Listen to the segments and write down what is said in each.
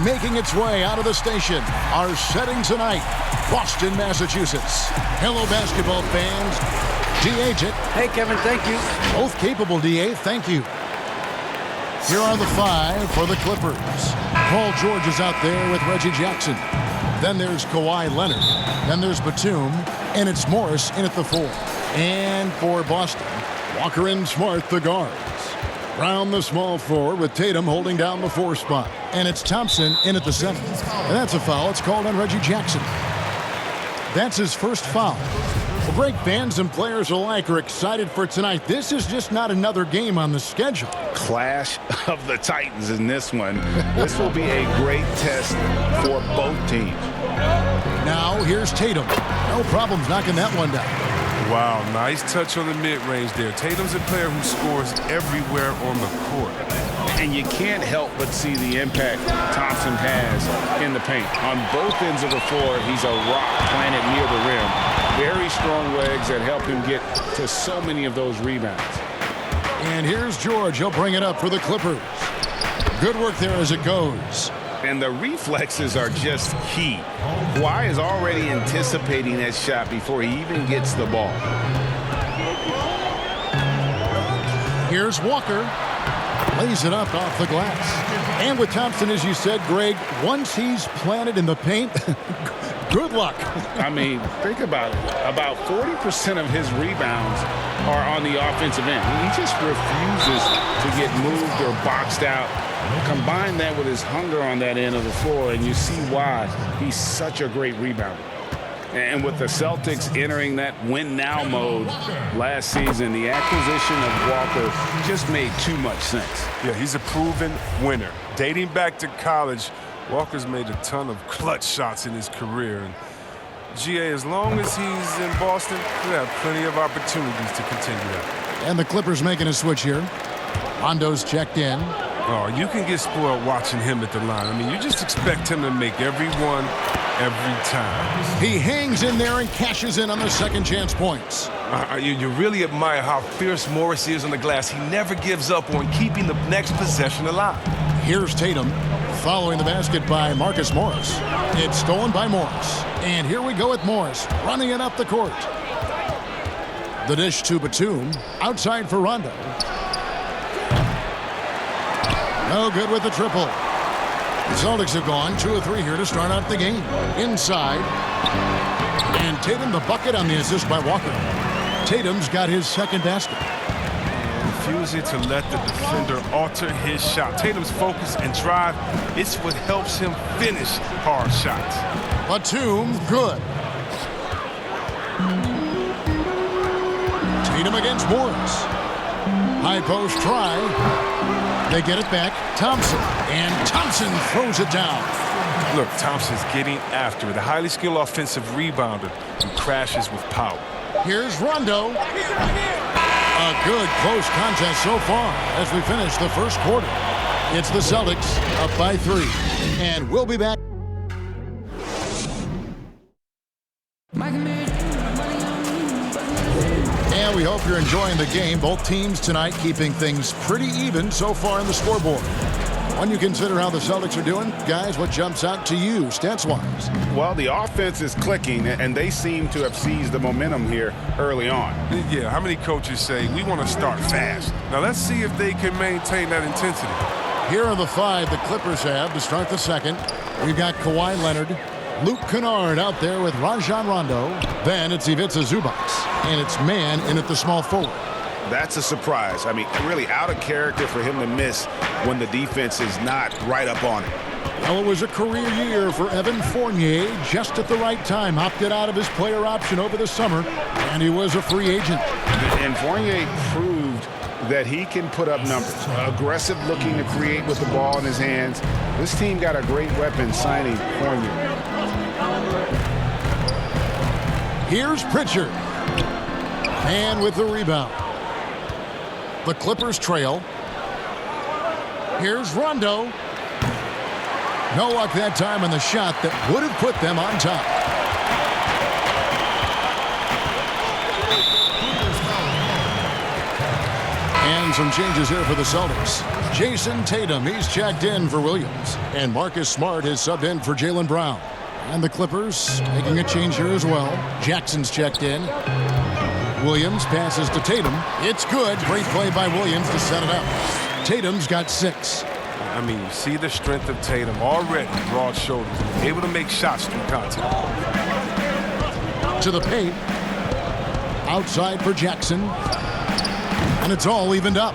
making its way out of the station are setting tonight. Boston, Massachusetts. Hello, basketball fans. D.A. Hey, Kevin, thank you. Both capable, D.A. Thank you. Here are the 5 for the Clippers. Paul George is out there with Reggie Jackson. Then there's Kawhi Leonard. Then there's Batum. And it's Morris in at the 4. And for Boston, Walker and Smart, the guards. Brown, the small forward, with Tatum holding down the 4 spot. And it's Thompson in at the 7. And that's a foul. It's called on Reggie Jackson. That's his first foul. Well, Greg, fans and players alike are excited for tonight. This is just not another game on the schedule. Clash of the Titans in this one. This will be a great test for both teams. Now, here's Tatum. No problems knocking that one down. Wow, nice touch on the mid-range there. Tatum's a player who scores everywhere on the court. And you can't help but see the impact Thompson has in the paint. On both ends of the floor, he's a rock planted near the rim. Very strong legs that help him get to so many of those rebounds. And here's George. He'll bring it up for the Clippers. Good work there as it goes. And the reflexes are just key. Kawhi is already anticipating that shot before he even gets the ball. Here's Walker. Lays it up off the glass. And with Thompson, as you said, Greg, once he's planted in the paint, good luck. I mean, think about it. About 40% of his rebounds are on the offensive end. He just refuses to get moved or boxed out. Combine that with his hunger on that end of the floor, and you see why he's such a great rebounder. And with the Celtics entering that win-now mode last season, the acquisition of Walker just made too much sense. Yeah, he's a proven winner. Dating back to college, Walker's made a ton of clutch shots in his career. And GA, as long as he's in Boston, he'll have plenty of opportunities to continue that. And the Clippers making a switch here. Rondo's checked in. Oh, you can get spoiled watching him at the line. I mean, you just expect him to make every one, every time. He hangs in there and cashes in on the second chance points. You really admire how fierce Morris is on the glass. He never gives up on keeping the next possession alive. Here's Tatum following the basket by Marcus Morris. It's stolen by Morris. And here we go with Morris running it up the court. The dish to Batum. Outside for Rondo. No good with the triple. The Celtics have gone 2 of 3 here to start out the game. Inside. And Tatum the bucket on the assist by Walker. Tatum's got his second basket. Refusing to let the defender alter his shot. Tatum's focus and drive, it's what helps him finish hard shots. Batum, good. Tatum against Morris. High post try. They get it back. Thompson. And Thompson throws it down. Look, Thompson's getting after it. A highly skilled offensive rebounder who crashes with power. Here's Rondo. A good close contest so far as we finish the first quarter. It's the Celtics up by 3. And we'll be back. And we hope you're enjoying the game. Both teams tonight keeping things pretty even so far in the scoreboard. When you consider how the Celtics are doing, guys, what jumps out to you stats-wise? Well, the offense is clicking, and they seem to have seized the momentum here early on. Yeah, how many coaches say, we want to start fast? Now, let's see if they can maintain that intensity. Here are the 5 the Clippers have to start the second. We've got Kawhi Leonard, Luke Kennard out there with Rajon Rondo. Then it's Ivica Zubac, and it's Man in at the small forward. That's a surprise. I mean, really out of character for him to miss when the defense is not right up on it. Well, it was a career year for Evan Fournier. Just at the right time, opted out of his player option over the summer, and he was a free agent. And Fournier proved that he can put up numbers. Aggressive looking to create with the ball in his hands. This team got a great weapon signing Fournier. Here's Pritchard. And with the rebound. The Clippers trail. Here's Rondo. No luck that time on the shot that would have put them on top. And some changes here for the Celtics. Jason Tatum, he's checked in for Williams. And Marcus Smart is subbed in for Jaylen Brown. And the Clippers making a change here as well. Jackson's checked in. Williams passes to Tatum. It's good. Great play by Williams to set it up. Tatum's got 6. I mean, you see the strength of Tatum already, broad shoulders, able to make shots through contact. To the paint. Outside for Jackson. And it's all evened up.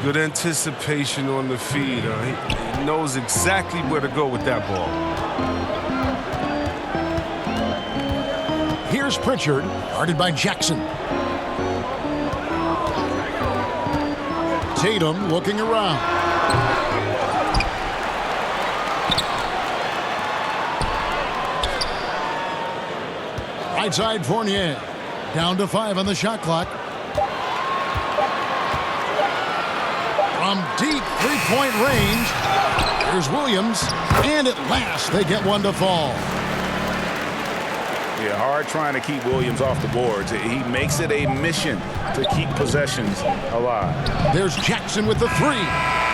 Good anticipation on the feed. He knows exactly where to go with that ball. Here's Pritchard, guarded by Jackson. Tatum looking around. Right side Fournier. Down to 5 on the shot clock. From deep three-point range, here's Williams. And at last, they get one to fall. Yeah, hard trying to keep Williams off the boards. He makes it a mission to keep possessions alive. There's Jackson with the 3.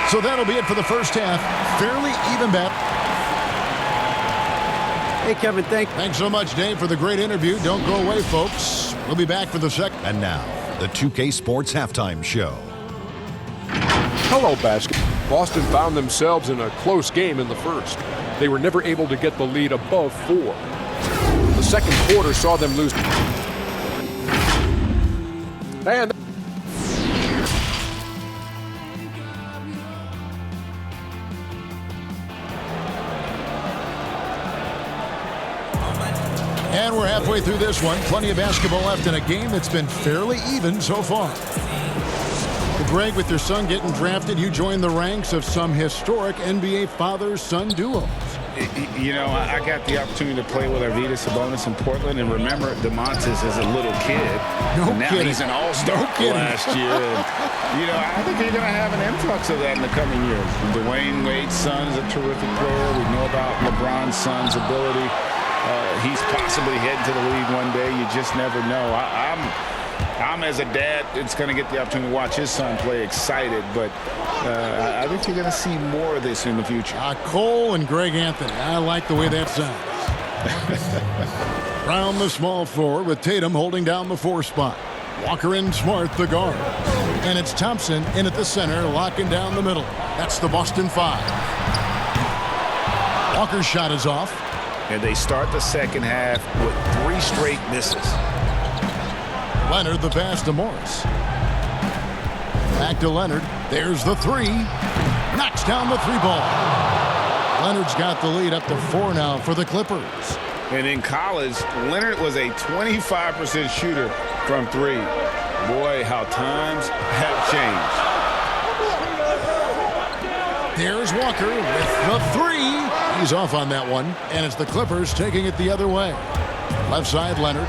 So that'll be it for the first half. Fairly even bet. Hey, Kevin, thanks so much, Dave, for the great interview. Don't go away, folks. We'll be back for the second. And now, the 2K Sports Halftime Show. Hello, basketball. Boston found themselves in a close game in the first. They were never able to get the lead above 4. The second quarter saw them lose. And we're halfway through this one. Plenty of basketball left in a game that's been fairly even so far. Greg, with your son getting drafted, you joined the ranks of some historic NBA father-son duos. You know, I got the opportunity to play with Arvydas Sabonis in Portland, and remember DeMontis as a little kid. Now he's an all-star last year. And, you know, I think you're going to have an influx of that in the coming years. Dwayne Wade's son is a terrific player. We know about LeBron's son's ability. He's possibly heading to the league one day. You just never know. I'm as a dad, it's going to get the opportunity to watch his son play excited, but I think you're going to see more of this in the future. Cole and Greg Anthony. I like the way that sounds. Brown, the small forward, with Tatum holding down the 4 spot. Walker and Smart, the guard. And it's Thompson in at the center, locking down the middle. That's the Boston 5. Walker's shot is off. And they start the second half with 3 straight misses. Leonard, the pass to Morris. Back to Leonard. There's the 3. Knocks down the 3 ball. Leonard's got the lead up to 4 now for the Clippers. And in college, Leonard was a 25% shooter from 3. Boy, how times have changed. There's Walker with the 3. He's off on that one. And it's the Clippers taking it the other way. Left side, Leonard.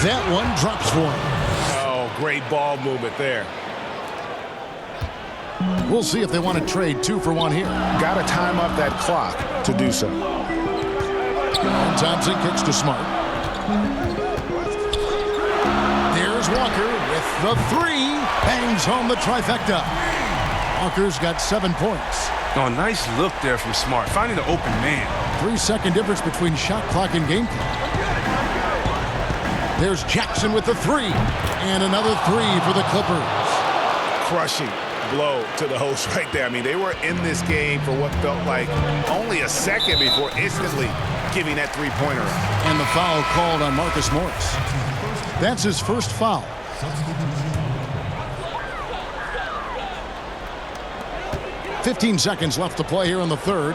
That one drops for him. Oh, great ball movement there. We'll see if they want to trade 2 for 1 here. Got to time up that clock to do so. And Thompson kicks to Smart. There's Walker with the 3. Bangs home the trifecta. Walker's got 7 points. Oh, nice look there from Smart, finding the open man. 3-second difference between shot clock and game clock. There's Jackson with the 3. And another 3 for the Clippers. Crushing blow to the host right there. I mean, they were in this game for what felt like only a second before instantly giving that 3-pointer. And the foul called on Marcus Morris. That's his first foul. $15 seconds left to play here in the third.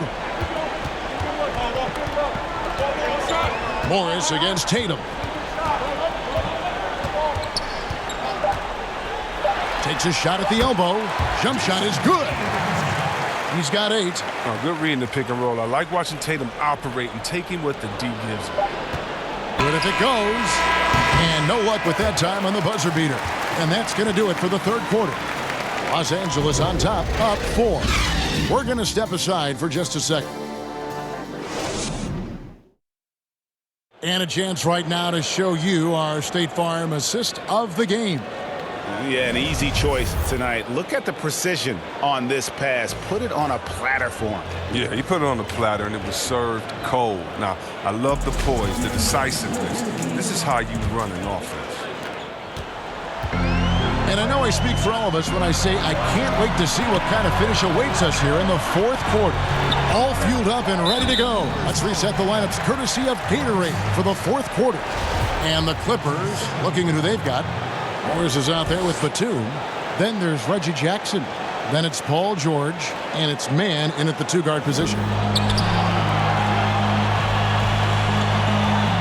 Morris against Tatum. Takes a shot at the elbow. Jump shot is good. He's got 8. Oh, good reading the pick and roll. I like watching Tatum operate and taking what the D gives him. Good if it goes. And no luck with that time on the buzzer beater. And that's going to do it for the third quarter. Los Angeles on top, up 4. We're going to step aside for just a second. And a chance right now to show you our State Farm assist of the game. Yeah, an easy choice tonight. Look at the precision on this pass. Put it on a platter for him. Yeah, he put it on a platter, and it was served cold. Now, I love the poise, the decisiveness. This is how you run an offense. And I know I speak for all of us when I say I can't wait to see what kind of finish awaits us here in the fourth quarter. All fueled up and ready to go. Let's reset the lineups courtesy of Gatorade for the fourth quarter. And the Clippers, looking at who they've got. Morris is out there with Batum. Then there's Reggie Jackson. Then it's Paul George. And it's Mann in at the two-guard position.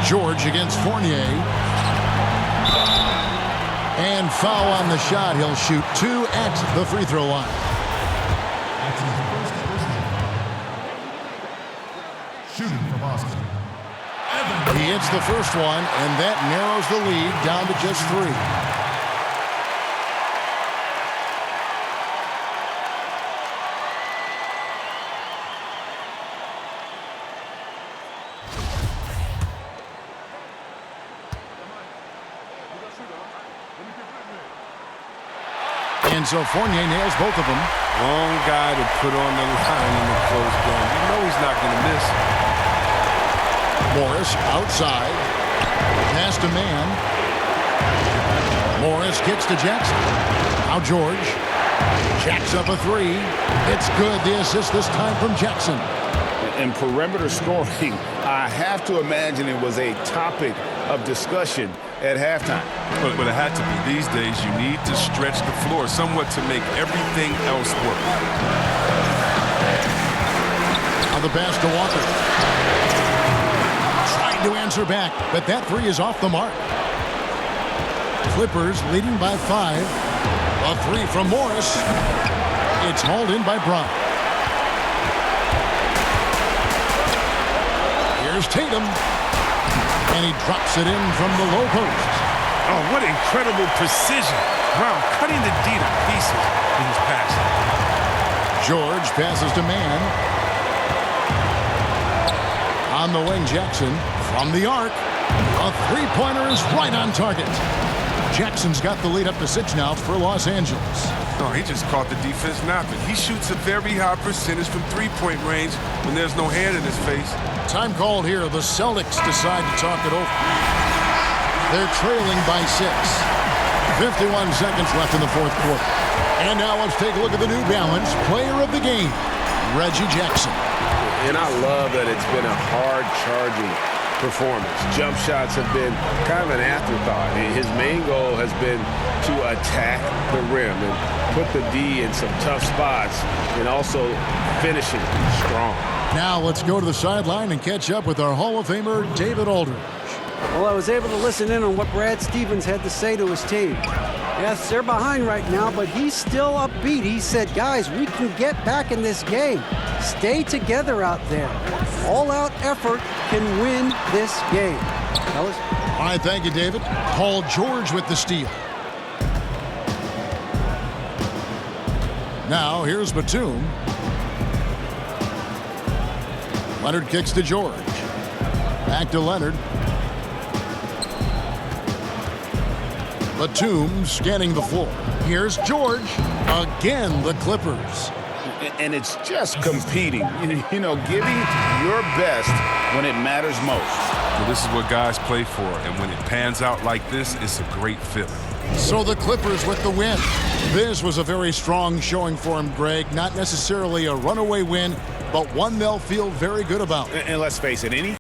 George against Fournier. And foul on the shot. He'll shoot 2 at the free throw line. Shooting for Boston. He hits the first one, and that narrows the lead down to just 3. And so Fournier nails both of them. Wrong guy to put on the line in the close game. You know he's not going to miss. Morris outside. Pass to Mann. Morris kicks to Jackson. Now George. Jacks up a 3. It's good. The assist this time from Jackson. In perimeter scoring, I have to imagine it was a topic of discussion at halftime. But it had to be. These days, you need to stretch the floor somewhat to make everything else work. On the pass to Walker. Trying to answer back, but that 3 is off the mark. Clippers leading by 5. A 3 from Morris. It's hauled in by Brown. Here's Tatum. And he drops it in from the low post. Oh, what incredible precision. Brown cutting the D to pieces in his pass. George passes to Mann. On the wing, Jackson from the arc. A three-pointer is right on target. Jackson's got the lead up to 6 now for Los Angeles. No, he just caught the defense napping. He shoots a very high percentage from three-point range when there's no hand in his face. Time called here. The Celtics decide to talk it over. They're trailing by 6. 51 seconds left in the fourth quarter. And now let's take a look at the New Balance player of the game, Reggie Jackson. And I love that it's been a hard-charging performance. Jump shots have been kind of an afterthought. His main goal has been to attack the rim and put the D in some tough spots and also finishing strong. Now let's go to the sideline and catch up with our Hall of Famer, David Aldridge. Well, I was able to listen in on what Brad Stevens had to say to his team. Yes, they're behind right now, but he's still upbeat. He said, guys, we can get back in this game. Stay together out there. All-out effort can win this game. Fellas? All right, thank you, David. Paul George with the steal. Now, here's Batum. Leonard kicks to George. Back to Leonard. Batum scanning the floor. Here's George. Again, the Clippers. And it's just competing, you know, giving your best when it matters most. Well, this is what guys play for, and when it pans out like this, it's a great feeling. So the Clippers with the win. This was a very strong showing for him, Greg. Not necessarily a runaway win, but one they'll feel very good about. And let's face it, any